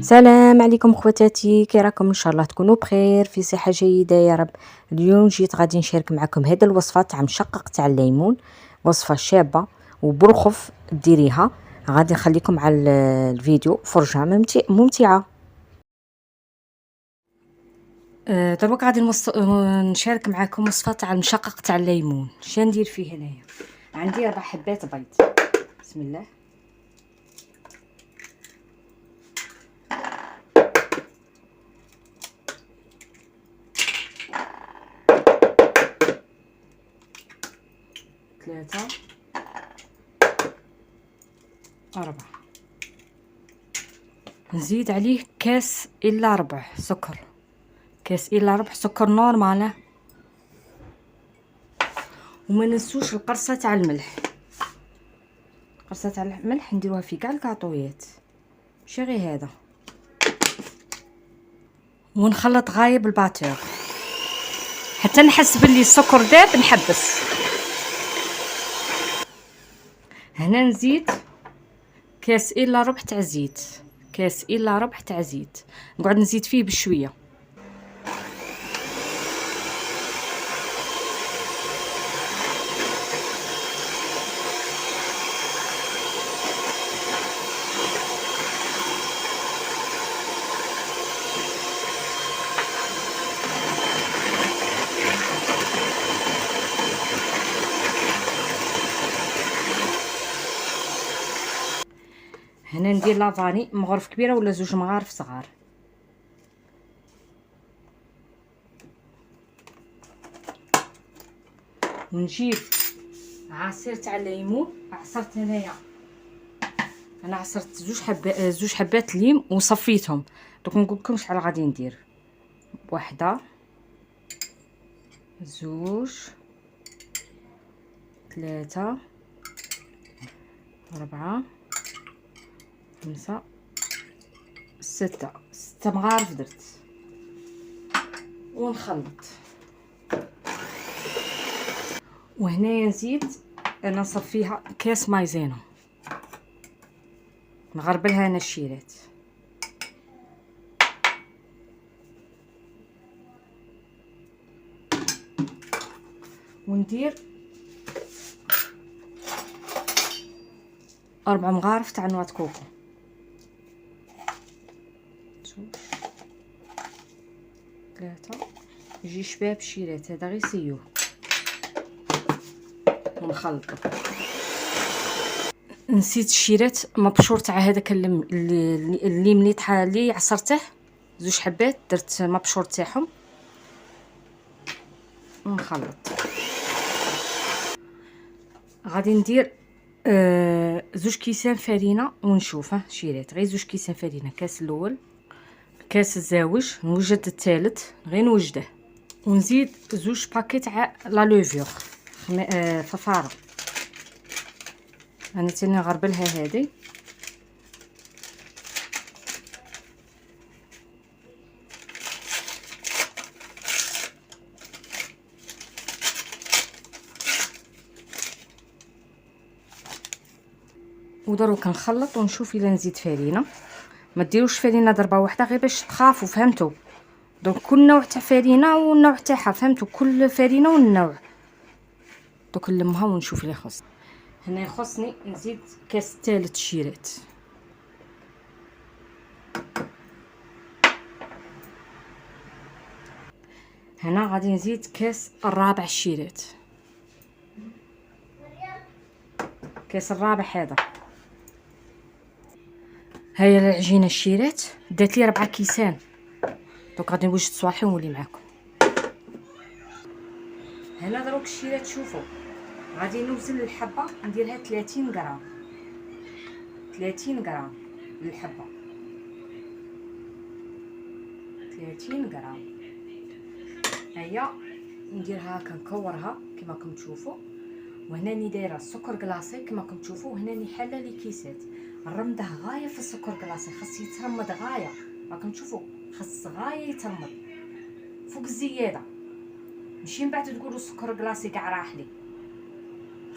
السلام عليكم خواتاتي، كي راكم؟ ان شاء الله تكونوا بخير في صحه جيده يا رب. اليوم جيت غادي نشارك معكم هذه الوصفه تاع مشقق تاع الليمون، وصفه شابه وبرخف ديريها. غادي نخليكم على الفيديو فرجه ممتعه. دروك غادي نشارك معكم وصفه تاع المشقق تاع الليمون. شنو ندير فيه هنايا؟ عندي 4 حبات بيض. بسم الله. ثلاثة 4. نزيد عليه كاس الا ربع سكر، كاس الا ربع سكر نورمال. وما ننسوش القرصه تاع الملح، القرصه تاع الملح نديروها في كاع الكاطويات ماشي غير هذا. ونخلط غايب الباتور حتى نحس باللي السكر داب نحبس. هنا نزيد كاس الا ربع تاع زيت، كاس الا ربع تاع زيت. نقعد نزيد فيه بشويه. هنا ندير لافاني مغرف كبيره ولا 2 مغارف صغار. ونجيب عصير تاع الليمون. عصرت هنايا، انا عصرت 2 حبات ليم وصفيتهم. دوك نقول لكم شحال غادي ندير. 1 2 3 4 5 6 مغارف درت. ونخلط. وهنايا نزيد، انا نصفيها كاس مايزينا، نغربلها انا الشيرات. وندير 4 مغارف تاع نوات كوكو. 3 يجي شباب الشيرات هذا غير سيوه. ونخلطو. نسيت الشيرات مبشور تاع هذاك اللي اللي عصرته 2 حبات درت مبشور تاعهم. ونخلط. غادي ندير 2 كيسان فرينه ونشوف. شيرات غير 2 كيسان فرينه. كاس الاول، كاس الزاوج، نوجد الثالث غير نوجده. ونزيد 2 باكي تاع لا لوفيور ففاره. انا تاني نغربلها هذه. ودروك نخلط ونشوف الا نزيد فرينه. ما ديروش فرينه ضربه واحده غير باش تخافوا، فهمتوا؟ دونك كل نوع تاع فرينه والنوع تاعها، فهمتوا؟ كل فرينه والنوع. دوك نلمها ونشوف اللي خص. هنا يخصني نزيد كاس ثالث شيرات. هنا غادي نزيد كاس الرابع الشيرات. كاس الرابع هذا. هيا العجينه الشيرات دات لي 4 كيسان. دوك غادي نوجد صواحي ونولي معكم. هنا دروك الشيرات شوفوا غادي نوزن الحبه نديرها 30 غرام. 30 غرام للحبه. 30 غرام. هيا نديرها هكا نكورها كما راكم تشوفوا. وهنا راني دايره السكر كلاصي كما راكم تشوفوا. هنا راني حاله لي كيسات. الرمده غايه في السكر كلاصي، خاص يترمد غايه. راكم تشوفوا خاص غايه يترمد فوق الزياده، ماشي من بعد تقولوا السكر كلاصي كاع راح لي.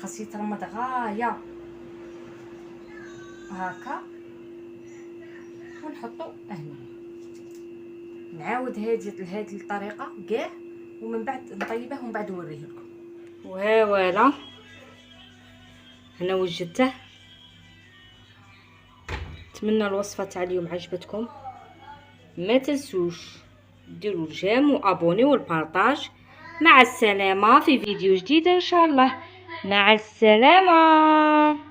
خاص يترمد غايه هكا. ونحطو هنا. نعاود هذه الطريقه كاع ومن بعد نطيبه ومن بعد نوريه لكم. وهاولا انا وجدته. نتمنى الوصفه تاع اليوم عجبتكم. ما تنسوش ديروا الجيم وابوني والبارطاج. مع السلامه في فيديو جديد ان شاء الله. مع السلامه.